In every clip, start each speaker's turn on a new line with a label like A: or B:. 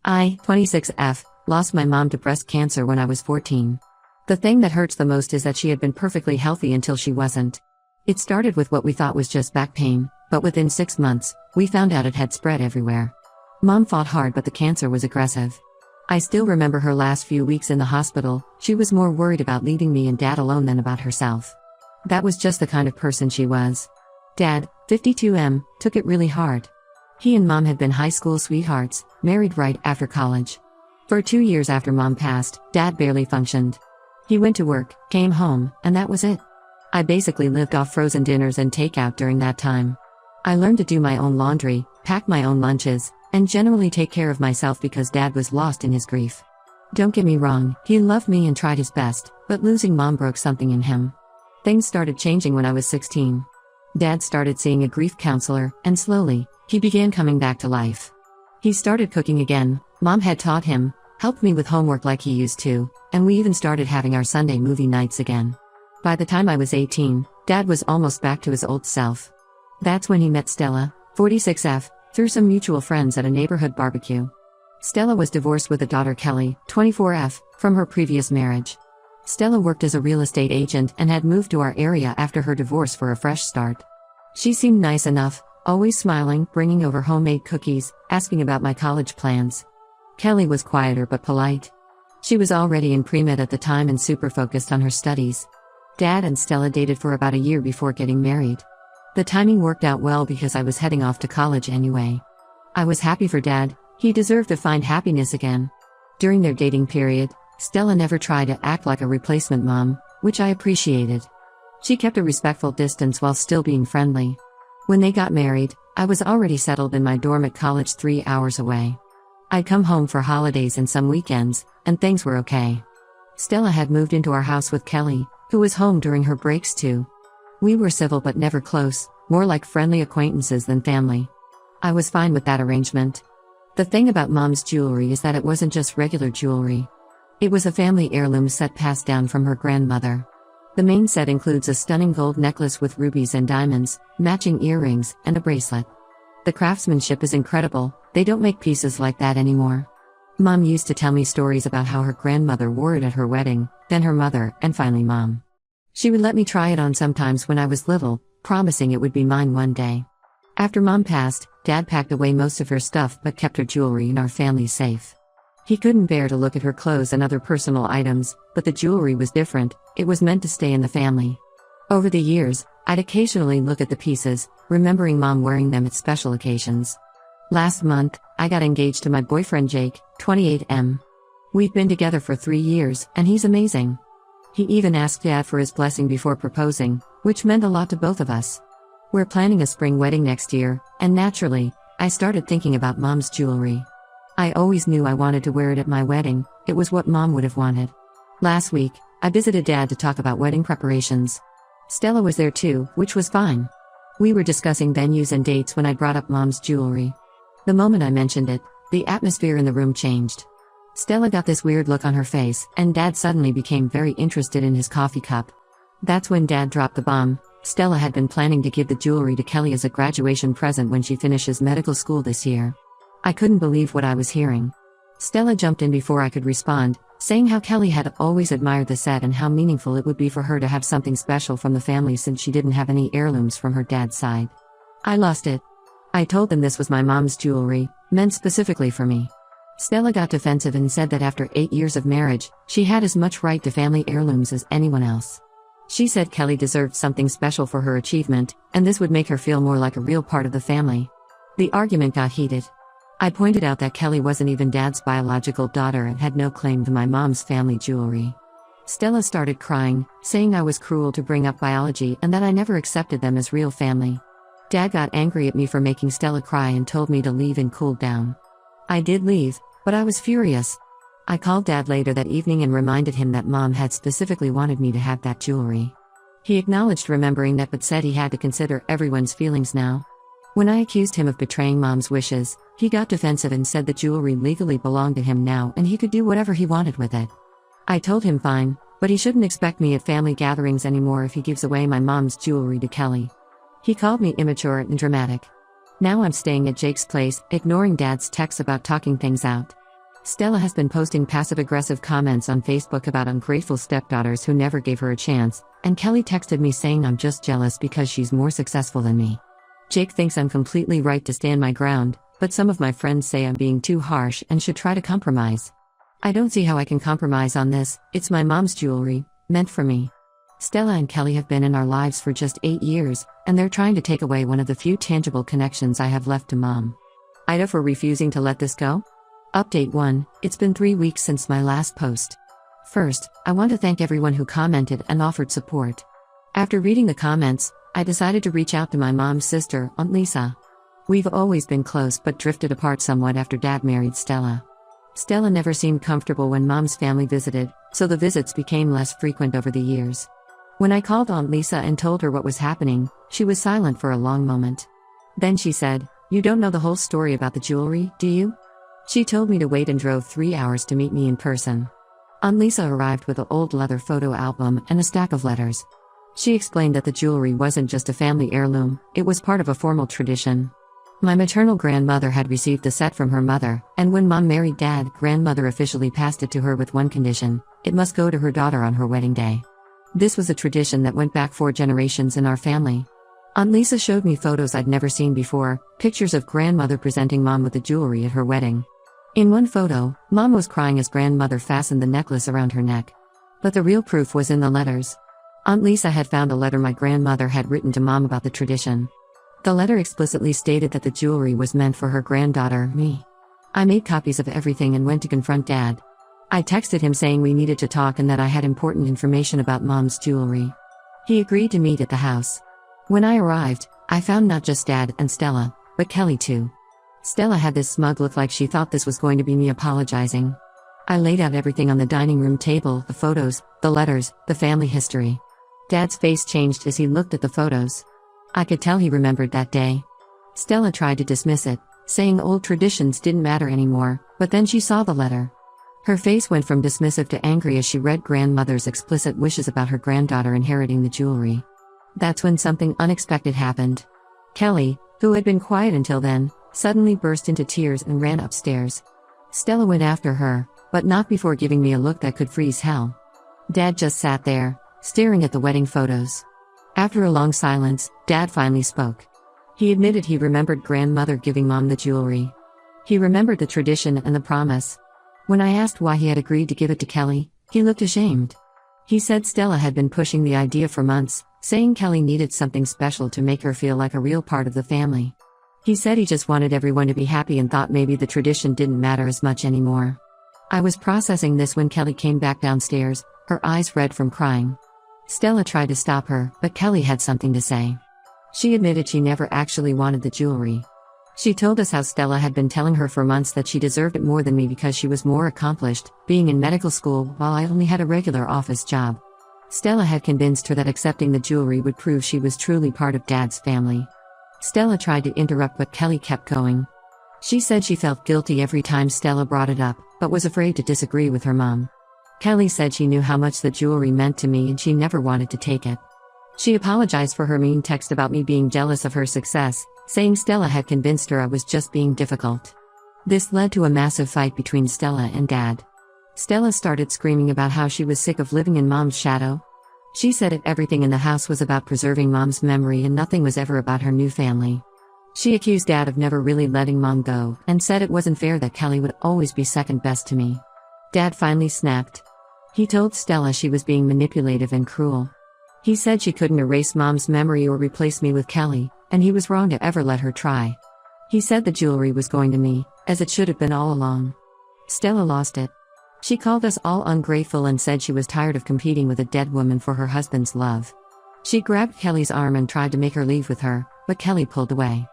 A: I, 26F, lost my mom to breast cancer when I was 14. The thing that hurts the most is that she had been perfectly healthy until she wasn't. It started with what we thought was just back pain, but within 6 months, we found out it had spread everywhere. Mom fought hard, but the cancer was aggressive. I still remember her last few weeks in the hospital. She was more worried about leaving me and Dad alone than about herself. That was just the kind of person she was. Dad, 52M, took it really hard. He and Mom had been high school sweethearts, married right after college. For 2 years after Mom passed, Dad barely functioned. He went to work, came home, and that was it. I basically lived off frozen dinners and takeout during that time. I learned to do my own laundry, pack my own lunches, and generally take care of myself because Dad was lost in his grief. Don't get me wrong, he loved me and tried his best, but losing Mom broke something in him. Things started changing when I was 16. Dad started seeing a grief counselor, and slowly, he began coming back to life. He started cooking again. Mom had taught him, helped me with homework like he used to, and we even started having our Sunday movie nights again. By the time I was 18, Dad was almost back to his old self. That's when he met Stella, 46F, through some mutual friends at a neighborhood barbecue. Stella was divorced with a daughter, Kelly, 24F, from her previous marriage. Stella worked as a real estate agent and had moved to our area after her divorce for a fresh start. She seemed nice enough, always smiling, bringing over homemade cookies, asking about my college plans. Kelly was quieter but polite. She was already in pre-med at the time and super focused on her studies. Dad and Stella dated for about a year before getting married. The timing worked out well because I was heading off to college anyway. I was happy for Dad. He deserved to find happiness again. During their dating period, Stella never tried to act like a replacement mom, which I appreciated. She kept a respectful distance while still being friendly. When they got married, I was already settled in my dorm at college 3 hours away. I'd come home for holidays and some weekends, and things were okay. Stella had moved into our house with Kelly, who was home during her breaks too. We were civil but never close, more like friendly acquaintances than family. I was fine with that arrangement. The thing about Mom's jewelry is that it wasn't just regular jewelry. It was a family heirloom set passed down from her grandmother. The main set includes a stunning gold necklace with rubies and diamonds, matching earrings, and a bracelet. The craftsmanship is incredible. They don't make pieces like that anymore. Mom used to tell me stories about how her grandmother wore it at her wedding, then her mother, and finally Mom. She would let me try it on sometimes when I was little, promising it would be mine one day. After Mom passed, Dad packed away most of her stuff but kept her jewelry in our family safe. He couldn't bear to look at her clothes and other personal items, but the jewelry was different. It was meant to stay in the family. Over the years, I'd occasionally look at the pieces, remembering Mom wearing them at special occasions. Last month, I got engaged to my boyfriend Jake, 28M. We've been together for 3 years, and he's amazing. He even asked Dad for his blessing before proposing, which meant a lot to both of us. We're planning a spring wedding next year, and naturally, I started thinking about Mom's jewelry. I always knew I wanted to wear it at my wedding. It was what Mom would have wanted. Last week, I visited Dad to talk about wedding preparations. Stella was there too, which was fine. We were discussing venues and dates when I brought up Mom's jewelry. The moment I mentioned it, the atmosphere in the room changed. Stella got this weird look on her face, and Dad suddenly became very interested in his coffee cup. That's when Dad dropped the bomb. Stella had been planning to give the jewelry to Kelly as a graduation present when she finishes medical school this year. I couldn't believe what I was hearing. Stella jumped in before I could respond, saying how Kelly had always admired the set and how meaningful it would be for her to have something special from the family since she didn't have any heirlooms from her dad's side. I lost it. I told them this was my mom's jewelry, meant specifically for me. Stella got defensive and said that after 8 years of marriage, she had as much right to family heirlooms as anyone else. She said Kelly deserved something special for her achievement, and this would make her feel more like a real part of the family. The argument got heated. I pointed out that Kelly wasn't even Dad's biological daughter and had no claim to my mom's family jewelry. Stella started crying, saying I was cruel to bring up biology and that I never accepted them as real family. Dad got angry at me for making Stella cry and told me to leave and cool down. I did leave, but I was furious. I called Dad later that evening and reminded him that Mom had specifically wanted me to have that jewelry. He acknowledged remembering that but said he had to consider everyone's feelings now. When I accused him of betraying Mom's wishes, he got defensive and said the jewelry legally belonged to him now and he could do whatever he wanted with it. I told him fine, but he shouldn't expect me at family gatherings anymore if he gives away my mom's jewelry to Kelly. He called me immature and dramatic. Now I'm staying at Jake's place, ignoring Dad's texts about talking things out. Stella has been posting passive-aggressive comments on Facebook about ungrateful stepdaughters who never gave her a chance, and Kelly texted me saying I'm just jealous because she's more successful than me. Jake thinks I'm completely right to stand my ground, but some of my friends say I'm being too harsh and should try to compromise. I don't see how I can compromise on this. It's my mom's jewelry, meant for me. Stella and Kelly have been in our lives for just 8 years, and they're trying to take away one of the few tangible connections I have left to mom. Ida for refusing to let this go? Update 1, it's been 3 weeks since my last post. First, I want to thank everyone who commented and offered support. After reading the comments, I decided to reach out to my mom's sister, Aunt Lisa. We've always been close but drifted apart somewhat after Dad married Stella. Stella never seemed comfortable when Mom's family visited, so the visits became less frequent over the years. When I called Aunt Lisa and told her what was happening, she was silent for a long moment. Then she said, "You don't know the whole story about the jewelry, do you?" She told me to wait and drove 3 hours to meet me in person. Aunt Lisa arrived with an old leather photo album and a stack of letters. She explained that the jewelry wasn't just a family heirloom, it was part of a formal tradition. My maternal grandmother had received the set from her mother, and when Mom married Dad, grandmother officially passed it to her with one condition: it must go to her daughter on her wedding day. This was a tradition that went back 4 generations in our family. Aunt Lisa showed me photos I'd never seen before, pictures of grandmother presenting Mom with the jewelry at her wedding. In one photo, Mom was crying as grandmother fastened the necklace around her neck. But the real proof was in the letters. Aunt Lisa had found a letter my grandmother had written to Mom about the tradition. The letter explicitly stated that the jewelry was meant for her granddaughter, me. I made copies of everything and went to confront Dad. I texted him saying we needed to talk and that I had important information about Mom's jewelry. He agreed to meet at the house. When I arrived, I found not just Dad and Stella, but Kelly too. Stella had this smug look like she thought this was going to be me apologizing. I laid out everything on the dining room table: the photos, the letters, the family history. Dad's face changed as he looked at the photos. I could tell he remembered that day. Stella tried to dismiss it, saying old traditions didn't matter anymore, but then she saw the letter. Her face went from dismissive to angry as she read grandmother's explicit wishes about her granddaughter inheriting the jewelry. That's when something unexpected happened. Kelly, who had been quiet until then, suddenly burst into tears and ran upstairs. Stella went after her, but not before giving me a look that could freeze hell. Dad just sat there, staring at the wedding photos. After a long silence, Dad finally spoke. He admitted he remembered grandmother giving Mom the jewelry. He remembered the tradition and the promise. When I asked why he had agreed to give it to Kelly, he looked ashamed. He said Stella had been pushing the idea for months, saying Kelly needed something special to make her feel like a real part of the family. He said he just wanted everyone to be happy and thought maybe the tradition didn't matter as much anymore. I was processing this when Kelly came back downstairs, her eyes red from crying. Stella tried to stop her, but Kelly had something to say. She admitted she never actually wanted the jewelry. She told us how Stella had been telling her for months that she deserved it more than me because she was more accomplished, being in medical school while I only had a regular office job. Stella had convinced her that accepting the jewelry would prove she was truly part of Dad's family. Stella tried to interrupt, but Kelly kept going. She said she felt guilty every time Stella brought it up, but was afraid to disagree with her mom. Kelly said she knew how much the jewelry meant to me and she never wanted to take it. She apologized for her mean text about me being jealous of her success, saying Stella had convinced her I was just being difficult. This led to a massive fight between Stella and Dad. Stella started screaming about how she was sick of living in Mom's shadow. She said that everything in the house was about preserving Mom's memory and nothing was ever about her new family. She accused Dad of never really letting Mom go and said it wasn't fair that Kelly would always be second best to me. Dad finally snapped. He told Stella she was being manipulative and cruel. He said she couldn't erase Mom's memory or replace me with Kelly, and he was wrong to ever let her try. He said the jewelry was going to me, as it should have been all along. Stella lost it. She called us all ungrateful and said she was tired of competing with a dead woman for her husband's love. She grabbed Kelly's arm and tried to make her leave with her, but Kelly pulled away.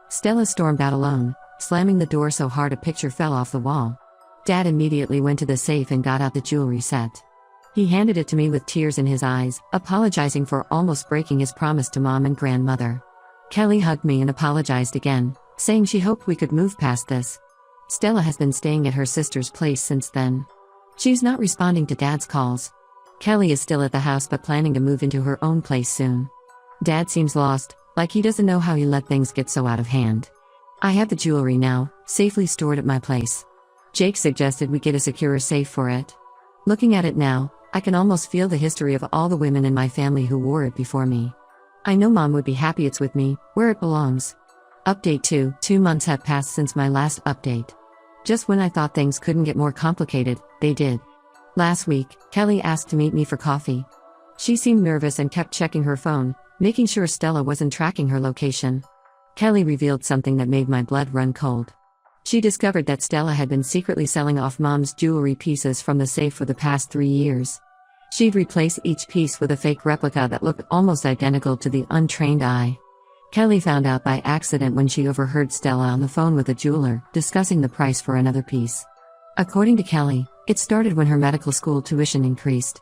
A: Stella stormed out alone, slamming the door so hard a picture fell off the wall. Dad immediately went to the safe and got out the jewelry set. He handed it to me with tears in his eyes, apologizing for almost breaking his promise to Mom and grandmother. Kelly hugged me and apologized again, saying she hoped we could move past this. Stella has been staying at her sister's place since then. She's not responding to Dad's calls. Kelly is still at the house but planning to move into her own place soon. Dad seems lost, like he doesn't know how he let things get so out of hand. I have the jewelry now, safely stored at my place. Jake suggested we get a secure safe for it. Looking at it now, I can almost feel the history of all the women in my family who wore it before me. I know Mom would be happy it's with me, where it belongs. Update 2. 2 months have passed since my last update. Just when I thought things couldn't get more complicated, they did. Last week, Kelly asked to meet me for coffee. She seemed nervous and kept checking her phone, making sure Stella wasn't tracking her location. Kelly revealed something that made my blood run cold. She discovered that Stella had been secretly selling off Mom's jewelry pieces from the safe for the past 3 years. She'd replace each piece with a fake replica that looked almost identical to the untrained eye. Kelly found out by accident when she overheard Stella on the phone with a jeweler, discussing the price for another piece. According to Kelly, it started when her medical school tuition increased.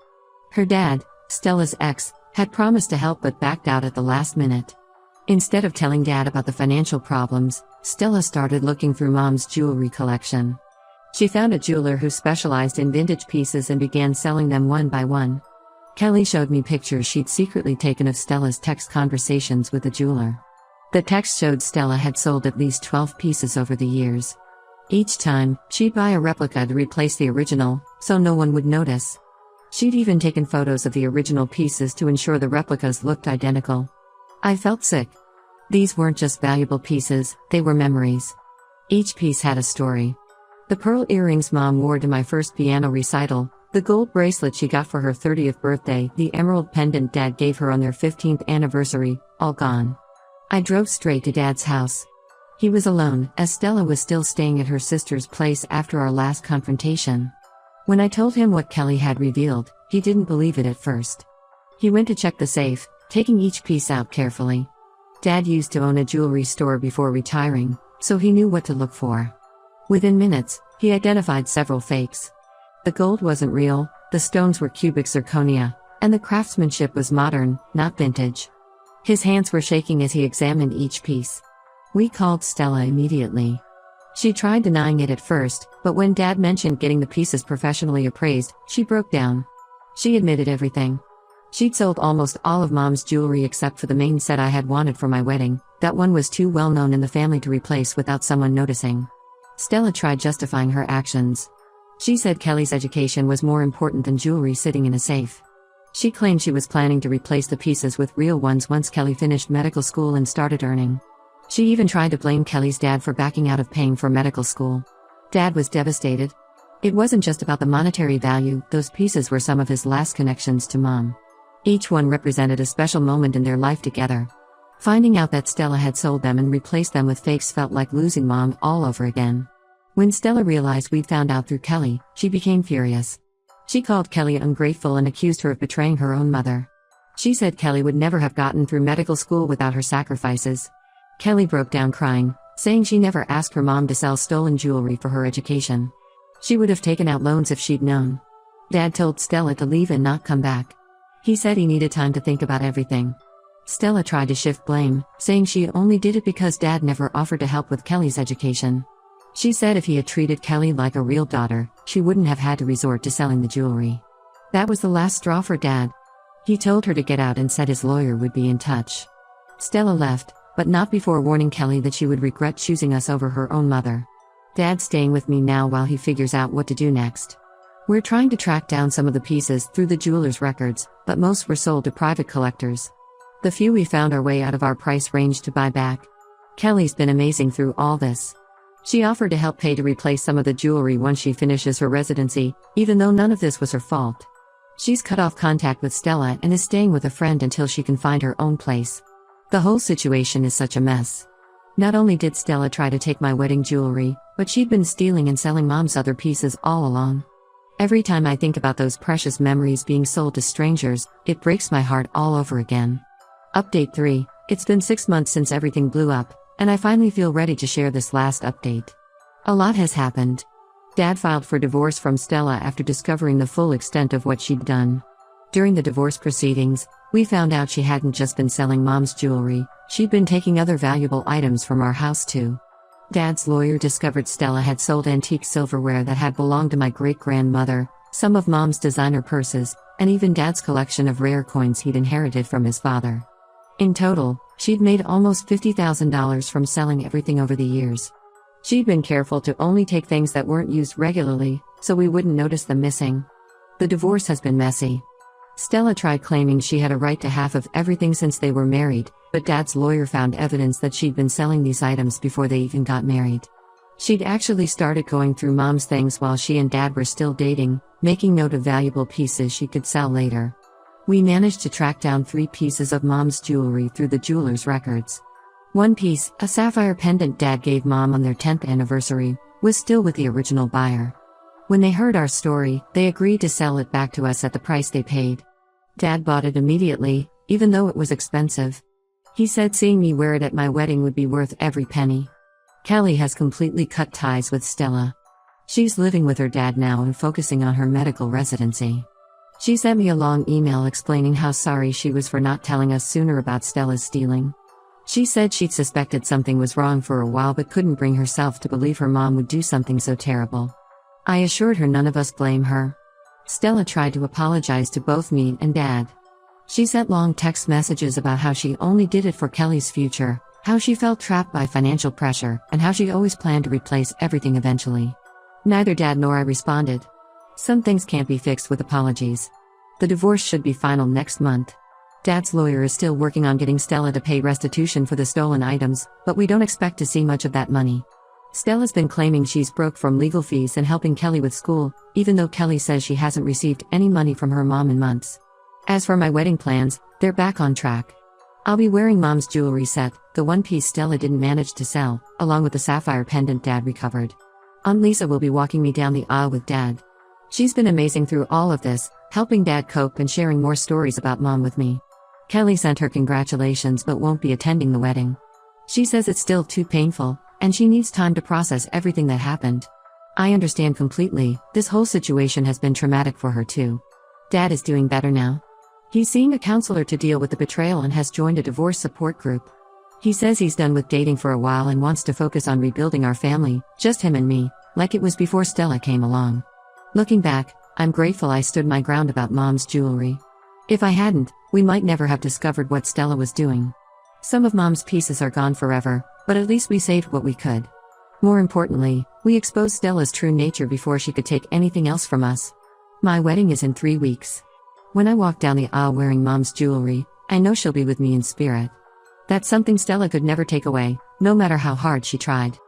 A: Her dad, Stella's ex, had promised to help but backed out at the last minute. Instead of telling Dad about the financial problems, Stella started looking through Mom's jewelry collection. She found a jeweler who specialized in vintage pieces and began selling them one by one. Kelly showed me pictures she'd secretly taken of Stella's text conversations with the jeweler. The text showed Stella had sold at least 12 pieces over the years. Each time, she'd buy a replica to replace the original, so no one would notice. She'd even taken photos of the original pieces to ensure the replicas looked identical. I felt sick. These weren't just valuable pieces, they were memories. Each piece had a story. The pearl earrings Mom wore to my first piano recital, the gold bracelet she got for her 30th birthday, the emerald pendant Dad gave her on their 15th anniversary, all gone. I drove straight to Dad's house. He was alone, as Stella was still staying at her sister's place after our last confrontation. When I told him what Kelly had revealed, he didn't believe it at first. He went to check the safe, taking each piece out carefully. Dad used to own a jewelry store before retiring, so he knew what to look for. Within minutes, he identified several fakes. The gold wasn't real, the stones were cubic zirconia, and the craftsmanship was modern, not vintage. His hands were shaking as he examined each piece. We called Stella immediately. She tried denying it at first, but when Dad mentioned getting the pieces professionally appraised, she broke down. She admitted everything. She'd sold almost all of Mom's jewelry except for the main set I had wanted for my wedding. That one was too well known in the family to replace without someone noticing. Stella tried justifying her actions. She said Kelly's education was more important than jewelry sitting in a safe. She claimed she was planning to replace the pieces with real ones once Kelly finished medical school and started earning. She even tried to blame Kelly's dad for backing out of paying for medical school. Dad was devastated. It wasn't just about the monetary value, those pieces were some of his last connections to Mom. Each one represented a special moment in their life together. Finding out that Stella had sold them and replaced them with fakes felt like losing Mom all over again. When Stella realized we'd found out through Kelly, she became furious. She called Kelly ungrateful and accused her of betraying her own mother. She said Kelly would never have gotten through medical school without her sacrifices. Kelly broke down crying, saying she never asked her mom to sell stolen jewelry for her education. She would have taken out loans if she'd known. Dad told Stella to leave and not come back. He said he needed time to think about everything. Stella tried to shift blame, saying she only did it because Dad never offered to help with Kelly's education. She said if he had treated Kelly like a real daughter, she wouldn't have had to resort to selling the jewelry. That was the last straw for Dad. He told her to get out and said his lawyer would be in touch. Stella left, but not before warning Kelly that she would regret choosing us over her own mother. Dad's staying with me now while he figures out what to do next. We're trying to track down some of the pieces through the jeweler's records, but most were sold to private collectors. The few we found are way out of our price range to buy back. Kelly's been amazing through all this. She offered to help pay to replace some of the jewelry once she finishes her residency, even though none of this was her fault. She's cut off contact with Stella and is staying with a friend until she can find her own place. The whole situation is such a mess. Not only did Stella try to take my wedding jewelry, but she'd been stealing and selling Mom's other pieces all along. Every time I think about those precious memories being sold to strangers, it breaks my heart all over again. Update 3. It's been 6 months since everything blew up, and I finally feel ready to share this last update. A lot has happened. Dad filed for divorce from Stella after discovering the full extent of what she'd done. During the divorce proceedings, we found out she hadn't just been selling Mom's jewelry, she'd been taking other valuable items from our house too. Dad's lawyer discovered Stella had sold antique silverware that had belonged to my great-grandmother, some of Mom's designer purses, and even Dad's collection of rare coins he'd inherited from his father. In total, she'd made almost $50,000 from selling everything over the years. She'd been careful to only take things that weren't used regularly, so we wouldn't notice them missing. The divorce has been messy. Stella tried claiming she had a right to half of everything since they were married, but Dad's lawyer found evidence that she'd been selling these items before they even got married. She'd actually started going through Mom's things while she and Dad were still dating, making note of valuable pieces she could sell later. We managed to track down 3 pieces of Mom's jewelry through the jeweler's records. One piece, a sapphire pendant Dad gave Mom on their 10th anniversary, was still with the original buyer. When they heard our story, they agreed to sell it back to us at the price they paid. Dad bought it immediately, even though it was expensive. He said seeing me wear it at my wedding would be worth every penny. Kelly has completely cut ties with Stella. She's living with her dad now and focusing on her medical residency. She sent me a long email explaining how sorry she was for not telling us sooner about Stella's stealing. She said she'd suspected something was wrong for a while but couldn't bring herself to believe her mom would do something so terrible. I assured her none of us blame her. Stella tried to apologize to both me and Dad. She sent long text messages about how she only did it for Kelly's future, how she felt trapped by financial pressure, and how she always planned to replace everything eventually. Neither Dad nor I responded. Some things can't be fixed with apologies. The divorce should be final next month. Dad's lawyer is still working on getting Stella to pay restitution for the stolen items, but we don't expect to see much of that money. Stella's been claiming she's broke from legal fees and helping Kelly with school, even though Kelly says she hasn't received any money from her mom in months. As for my wedding plans, they're back on track. I'll be wearing Mom's jewelry set, the one piece Stella didn't manage to sell, along with the sapphire pendant Dad recovered. Aunt Lisa will be walking me down the aisle with Dad. She's been amazing through all of this, helping Dad cope and sharing more stories about Mom with me. Kelly sent her congratulations but won't be attending the wedding. She says it's still too painful, and she needs time to process everything that happened. I understand completely, this whole situation has been traumatic for her too. Dad is doing better now. He's seeing a counselor to deal with the betrayal and has joined a divorce support group. He says he's done with dating for a while and wants to focus on rebuilding our family, just him and me, like it was before Stella came along. Looking back, I'm grateful I stood my ground about Mom's jewelry. If I hadn't, we might never have discovered what Stella was doing. Some of Mom's pieces are gone forever, but at least we saved what we could. More importantly, we exposed Stella's true nature before she could take anything else from us. My wedding is in 3 weeks. When I walk down the aisle wearing Mom's jewelry, I know she'll be with me in spirit. That's something Stella could never take away, no matter how hard she tried.